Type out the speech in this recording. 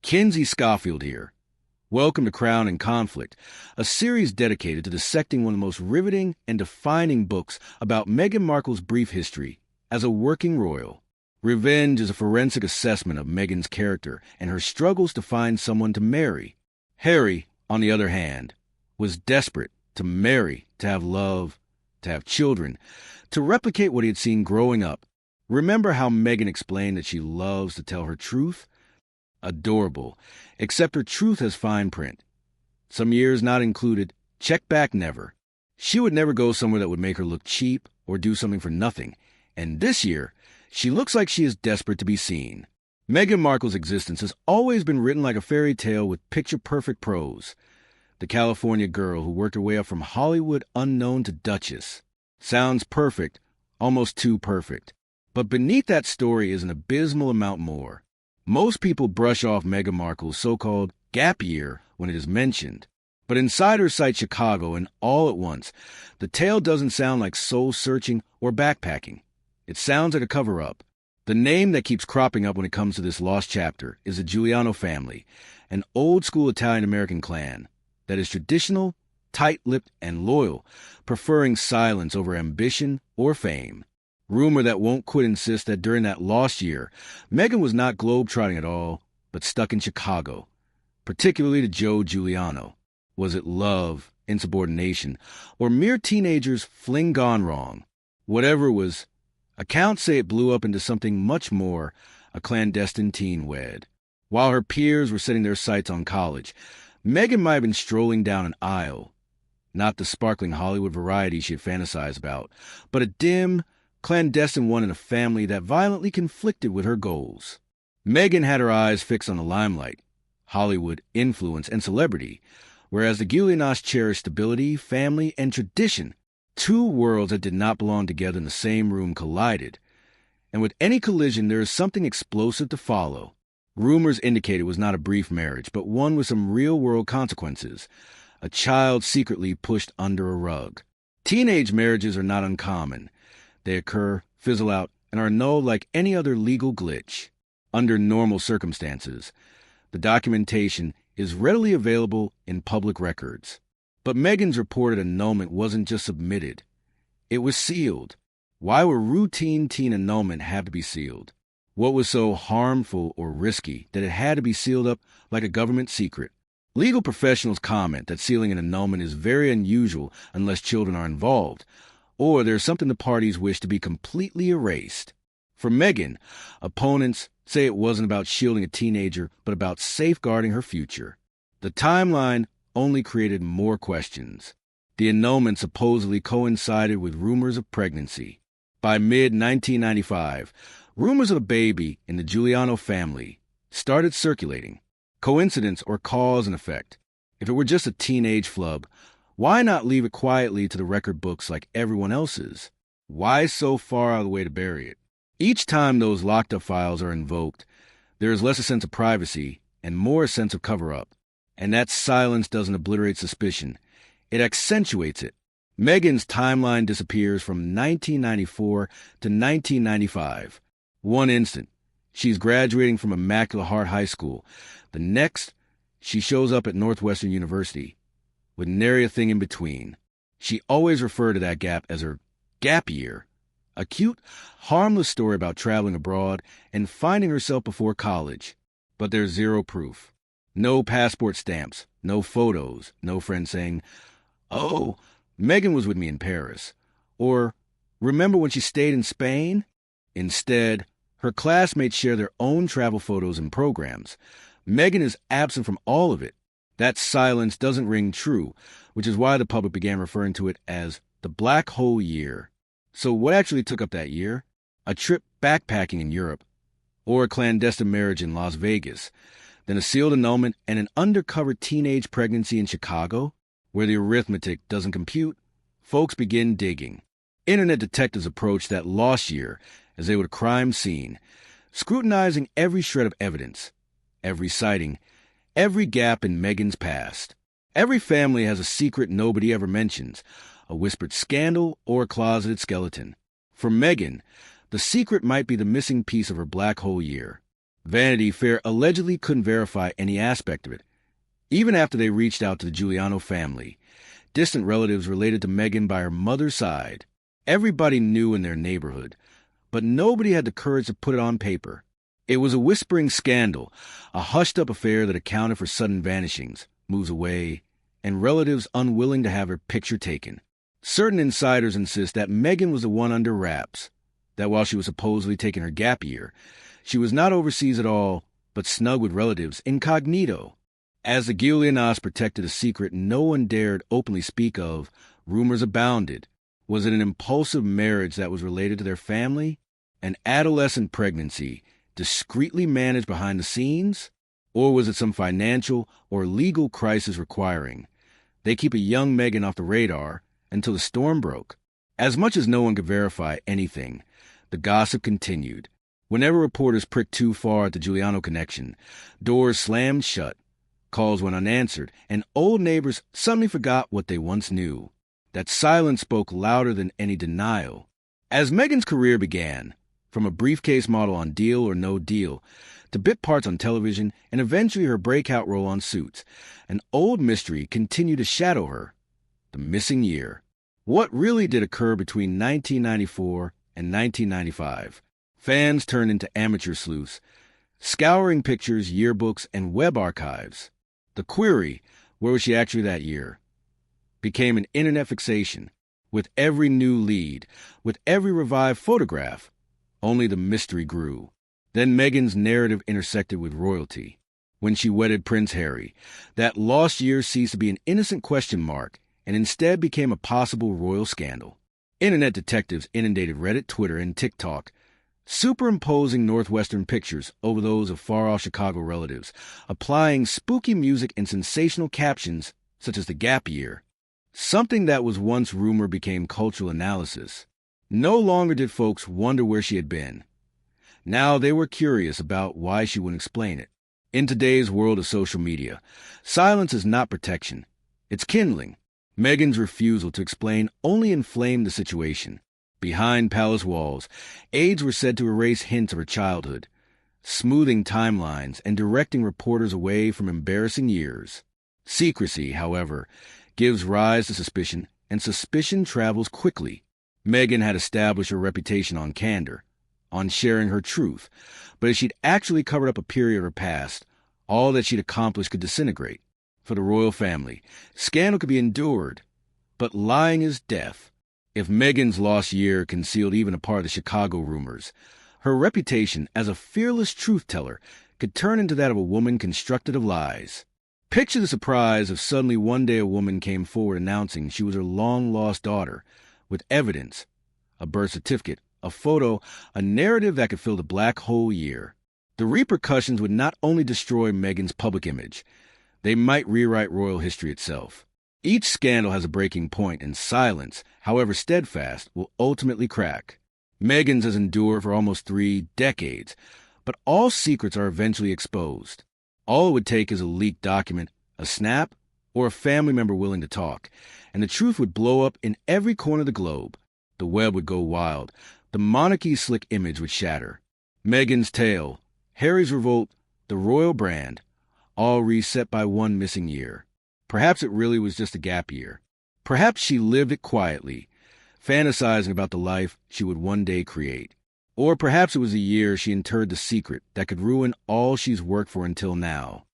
Kinsey Schofield here. Welcome to Crown and Conflict, a series dedicated to dissecting one of the most riveting and defining books about Meghan Markle's brief history as a working royal. Revenge is a forensic assessment of Meghan's character and her struggles to find someone to marry. Harry, on the other hand, was desperate to marry, to have love, to have children, to replicate what he had seen growing up. Remember how Meghan explained that she loves to tell her truth? Adorable, except her truth has fine print. Some years not included, check back never. She would never go somewhere that would make her look cheap or do something for nothing. And this year, she looks like she is desperate to be seen. Meghan Markle's existence has always been written like a fairy tale with picture-perfect prose. The California girl who worked her way up from Hollywood unknown to Duchess. Sounds perfect, almost too perfect. But beneath that story is an abysmal amount more. Most people brush off Meghan Markle's so-called gap year when it is mentioned. But insiders cite Chicago, and all at once, the tale doesn't sound like soul-searching or backpacking. It sounds like a cover-up. The name that keeps cropping up when it comes to this lost chapter is the Giuliano family, an old-school Italian-American clan that is traditional, tight-lipped, and loyal, preferring silence over ambition or fame. Rumor that won't quit insists that during that lost year, Meghan was not globe-trotting at all, but stuck in Chicago, particularly to Joe Giuliano. Was it love, insubordination, or mere teenagers' fling gone wrong? Whatever it was, accounts say it blew up into something much more, a clandestine teen wed. While her peers were setting their sights on college, Meghan might have been strolling down an aisle. Not the sparkling Hollywood variety she had fantasized about, but a dim, clandestine one in a family that violently conflicted with her goals. Meghan had her eyes fixed on the limelight, Hollywood, influence, and celebrity, whereas the Giulianos cherished stability, family, and tradition. Two worlds that did not belong together in the same room collided, and with any collision there is something explosive to follow. Rumors indicate it was not a brief marriage, but one with some real-world consequences, a child secretly pushed under a rug. Teenage marriages are not uncommon. They occur, fizzle out, and are annulled like any other legal glitch. Under normal circumstances, the documentation is readily available in public records. But Meghan's reported annulment wasn't just submitted. It was sealed. Why would routine teen annulment have to be sealed? What was so harmful or risky that it had to be sealed up like a government secret? Legal professionals comment that sealing an annulment is very unusual unless children are involved, or there's something the parties wish to be completely erased. For Meghan, opponents say it wasn't about shielding a teenager, but about safeguarding her future. The timeline only created more questions. The annulment supposedly coincided with rumors of pregnancy. By mid-1995, rumors of a baby in the Giuliano family started circulating. Coincidence or cause and effect? If it were just a teenage flub, why not leave it quietly to the record books like everyone else's? Why so far out of the way to bury it? Each time those locked-up files are invoked, there is less a sense of privacy and more a sense of cover-up. And that silence doesn't obliterate suspicion. It accentuates it. Meghan's timeline disappears from 1994 to 1995. One instant, she's graduating from Immaculate Heart High School. The next, she shows up at Northwestern University, with nary a thing in between. She always referred to that gap as her gap year, a cute, harmless story about traveling abroad and finding herself before college. But there's zero proof. No passport stamps, no photos, no friend saying, "Oh, Meghan was with me in Paris," or "Remember when she stayed in Spain?" Instead, her classmates share their own travel photos and programs. Meghan is absent from all of it. That silence doesn't ring true, which is why the public began referring to it as the black hole year. So what actually took up that year? A trip backpacking in Europe, or a clandestine marriage in Las Vegas, then a sealed annulment and an undercover teenage pregnancy in Chicago? Where the arithmetic doesn't compute, folks begin digging. Internet detectives approach that lost year as they would a crime scene, scrutinizing every shred of evidence, every sighting, every gap in Meghan's past. Every family has a secret nobody ever mentions, a whispered scandal or a closeted skeleton. For Meghan, the secret might be the missing piece of her black hole year. Vanity Fair allegedly couldn't verify any aspect of it. Even after they reached out to the Giuliano family, distant relatives related to Meghan by her mother's side, everybody knew in their neighborhood, but nobody had the courage to put it on paper. It was a whispering scandal, a hushed-up affair that accounted for sudden vanishings, moves away, and relatives unwilling to have her picture taken. Certain insiders insist that Meghan was the one under wraps, that while she was supposedly taking her gap year, she was not overseas at all, but snug with relatives incognito. As the Giulianos protected a secret no one dared openly speak of, rumors abounded. Was it an impulsive marriage that was related to their family? An adolescent pregnancy, discreetly managed behind the scenes? Or was it some financial or legal crisis requiring they keep a young Meghan off the radar until the storm broke? As much as no one could verify anything, the gossip continued. Whenever reporters pricked too far at the Giuliano connection, doors slammed shut, calls went unanswered, and old neighbors suddenly forgot what they once knew. That silence spoke louder than any denial. As Meghan's career began, from a briefcase model on Deal or No Deal, to bit parts on television, and eventually her breakout role on Suits, an old mystery continued to shadow her: the missing year. What really did occur between 1994 and 1995? Fans turned into amateur sleuths, scouring pictures, yearbooks, and web archives. The query, where was she actually that year, became an internet fixation. With every new lead, with every revived photograph, only the mystery grew. Then Meghan's narrative intersected with royalty. When she wedded Prince Harry, that lost year ceased to be an innocent question mark and instead became a possible royal scandal. Internet detectives inundated Reddit, Twitter, and TikTok, superimposing Northwestern pictures over those of far-off Chicago relatives, applying spooky music and sensational captions such as the gap year. Something that was once rumor became cultural analysis. No longer did folks wonder where she had been. Now they were curious about why she wouldn't explain it. In today's world of social media, silence is not protection. It's kindling. Meghan's refusal to explain only inflamed the situation. Behind palace walls, aides were said to erase hints of her childhood, smoothing timelines and directing reporters away from embarrassing years. Secrecy, however, gives rise to suspicion, and suspicion travels quickly. Meghan had established her reputation on candor, on sharing her truth, but if she'd actually covered up a period of her past, all that she'd accomplished could disintegrate. For the royal family, scandal could be endured, but lying is death. If Meghan's lost year concealed even a part of the Chicago rumors, her reputation as a fearless truth-teller could turn into that of a woman constructed of lies. Picture the surprise if suddenly one day a woman came forward announcing she was her long-lost daughter, with evidence, a birth certificate, a photo, a narrative that could fill the black hole year. The repercussions would not only destroy Meghan's public image, they might rewrite royal history itself. Each scandal has a breaking point, and silence, however steadfast, will ultimately crack. Meghan's has endured for almost 3 decades, but all secrets are eventually exposed. All it would take is a leaked document, a snap, or a family member willing to talk, and the truth would blow up in every corner of the globe. The web would go wild. The monarchy's slick image would shatter. Meghan's tale, Harry's revolt, the royal brand, all reset by one missing year. Perhaps it really was just a gap year. Perhaps she lived it quietly, fantasizing about the life she would one day create. Or perhaps it was a year she interred the secret that could ruin all she's worked for until now.